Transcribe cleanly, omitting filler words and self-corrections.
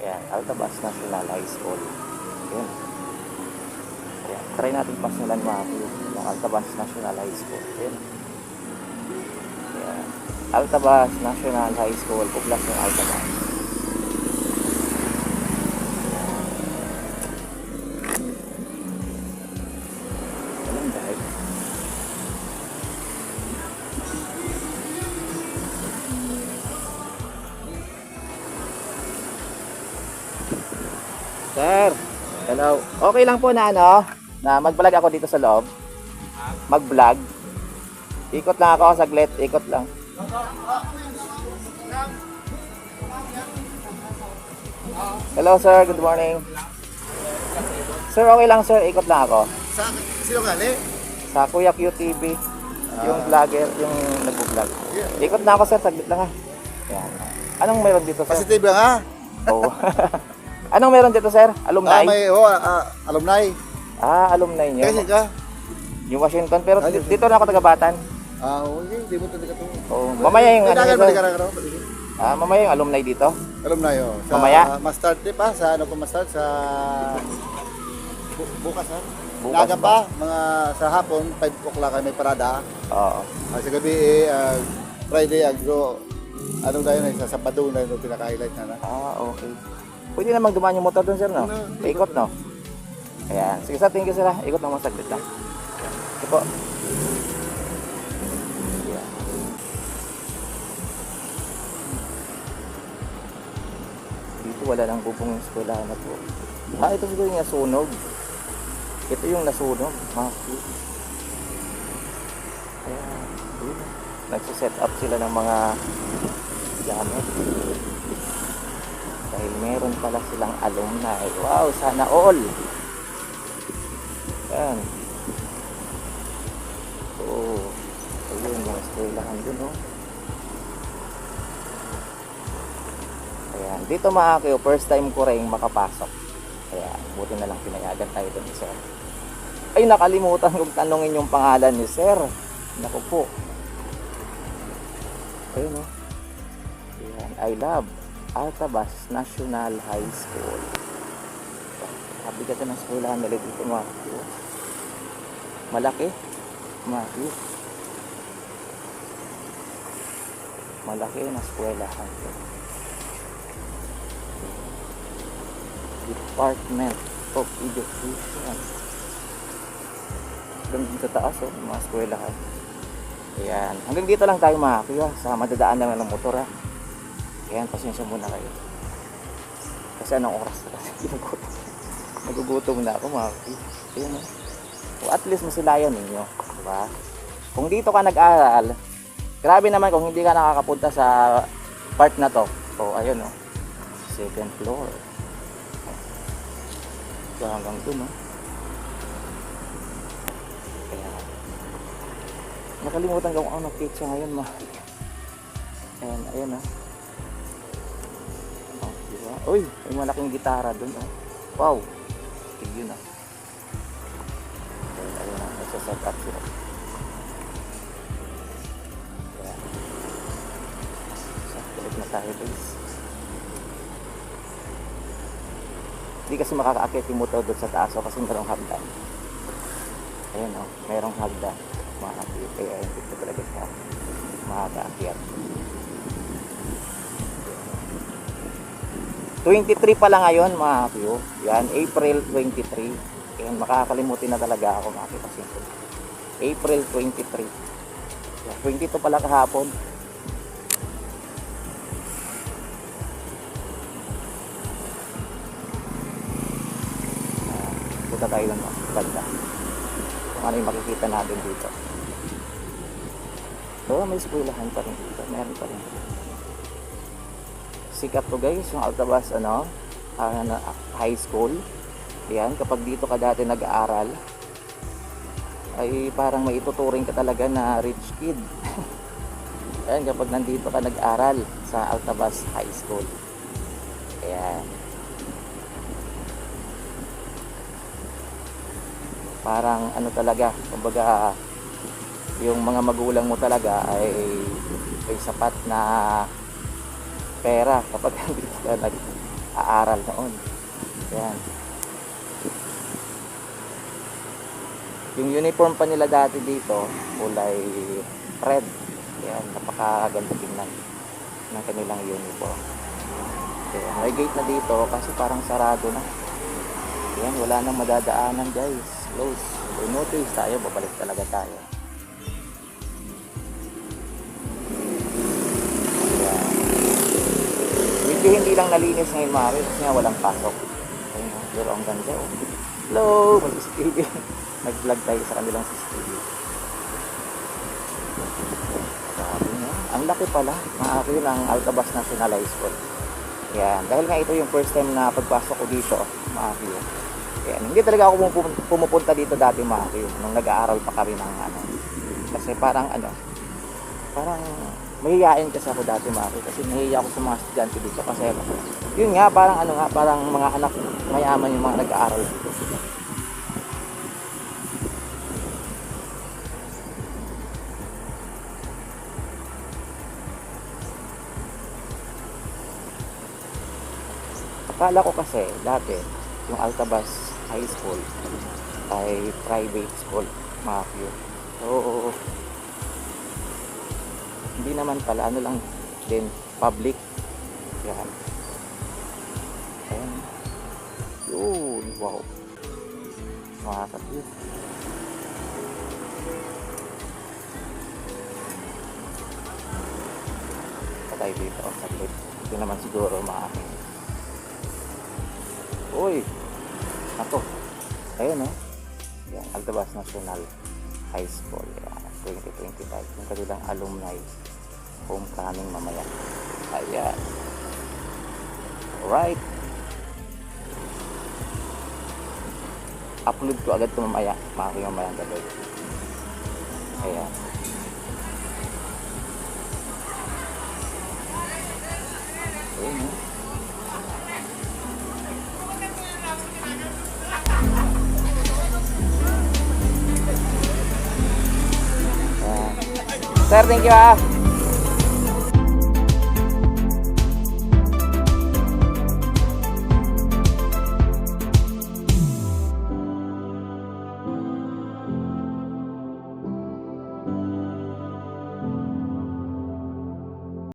Ayan, Altabas National High School. Ayan. Ayan. Try natin pasyalan mga kuya. Yung Altabas National High School. Ayan. Ayan. Altabas National High School. Puplas ng Altabas. Ayan dahil. Sir, hello. Okay lang po na na mag-vlog ako dito sa loob. Mag-vlog. Ikot lang ako saglit, ikot lang. Hello sir, good morning. Sir, okay lang sir, ikot lang ako. Sa sino gali? Sa Kuya QTV, yung vlogger, yung nag-vlog. Ikot na ako sir, saglit lang ha. Yan. Anong meron dito sir? Positive lang ha? Oo. Anong meron dito sir? Alumni? Alumni. Alumni nyo. Kasi ka? Yung Washington, pero dito na ako taga-Batan. Okay, di mo talaga to. Oo. Mamaya yung ano Kailangan sir? balik Mamaya yung alumni dito. Alumni oh. Sa, Mamaya? Ma-start pa sa ano pa ma-start sa bukas ha? Bukas Naga pa, mga sa hapon, 5 o'clock may parada. Oo. Sa gabi Friday, ano na yun, sa Sabado na yun, pinaka-highlight na. Okay. Pwede namang dumaan yung motor doon sir, no? Paikot, no? Ayan. Sige sir, thank you sir. Ikot naman saglit lang. Ito po. Ayan. Dito wala nang bubong yung eskwelahan na po. Ito siguro yung nasunog. Ito yung nasunog. Makikita. Ayan. Nagsiset up sila ng mga gamit. Dahil meron pala silang alumni. Wow, sana all. Ayan. Oo. Ayun, yung eskwelahan dun, oh. Ayan. Dito mga kayo, first time ko rin makapasok. Ayan, buti na lang pinayagan tayo dun ni sir. Ay, nakalimutan kong tanongin yung pangalan ni sir. Naku po. Ayun, oh. Ayan, I love Altabas National High School. Sabi ka ng eskwelahan nila dito mga kayo. Malaki. Malaki. Malaki na eskwelahan. Department of Education. Hanggang sa taas, oh, mga eskwelahan. Ayan. Hanggang dito lang tayo mga kuya. Sa madadaan naman ng motor ha. Ayan, pasensya muna kayo. Kasi anong oras na kasi nagugutom na ako mga kuya. Ayan oh. So, at least masilayan ninyo. Diba? Kung dito ka nag-aral, grabe naman kung hindi ka nakakapunta sa part na to. So, ayun oh. Second floor. So, hanggang dun oh. Nakalimutan ko kung ano pizza ngayon ma. Ayan, ayan ah. Oh, diba? Uy, may malaking gitara dun oh. Wow. Tig yun ah. Ayan, ayan ah. Nagsaset up sila. Ayan. So, balik na tayo guys. Hindi kasi makakaakit yung motor doon sa taas oh, kasi merong hagdan. Ayan oh, merong hagdan. Makakakit, kaya hindi talaga siya makakaakyat. 23 pa lang ngayon mga kapyo. Yan, April 23. Yan, makakalimutin na talaga ako mga kapyo. April 23. Yan, 22 pala kahapon. Punta tayo lang mga ganda. Kung ano yung makikita natin dito. So, may eskwelahan pa rin dito. Meron pa rin. Sikat to guys, yung Altabas high school. Ayan, kapag dito ka dati nag-aaral, ay parang may ituturing ka talaga na rich kid. Ayan, kapag nandito ka nag-aaral sa Altabas High School. Ayan. Parang ano talaga, kumbaga yung mga magulang mo talaga ay sapat na pera kapag dito ka aaral noon. Yan. Yung uniform pa nila dati dito, kulay red. Yan, napakaganda tingnan ng kanilang uniform. Yan, may gate na dito kasi parang sarado na. Yan, wala nang madadaanan guys. Close. Kung notice tayo, babalik talaga tayo. Yan. Medyo hindi lang nalinis ngayon mga kasi nga walang pasok. Ayun, pero ang ganda. Oh. Hello, mag-CCTV. Nag-vlog tayo sa kanilang CCTV. Sabi niya, ang laki pala, mga yun ang Altabas National High School. Yan, dahil nga ito yung first time na pagpasok ko dito, mga yun. Yan, hindi talaga ako pumupunta dito dati mga yun, nung nag-aaral pa kami ng ano. Kasi parang parang mahihain kasi ako dati mga yun, kasi nahihiya ako sa mga estudyante dito kasi yun nga, parang mga anak mayaman yung mga nag-aaral dito. Akala ko kasi dati yung Altabas High School ay private school, mga Q. So hindi naman pala, ano lang din, public. Yan. Ayan. Yun, wow. Mga Q. Patay dito, saglit. Ito naman siguro mga Q. Uy, ako. Ayun oh. Yan, Altabas National High School. Yan, 2025. Yung kanilang alumni homecoming mamaya. Ayan. Alright. Upload ko agad ito mamaya. Mamaya ang gabi. Ayan. Ayun oh. Sir, thank you ah.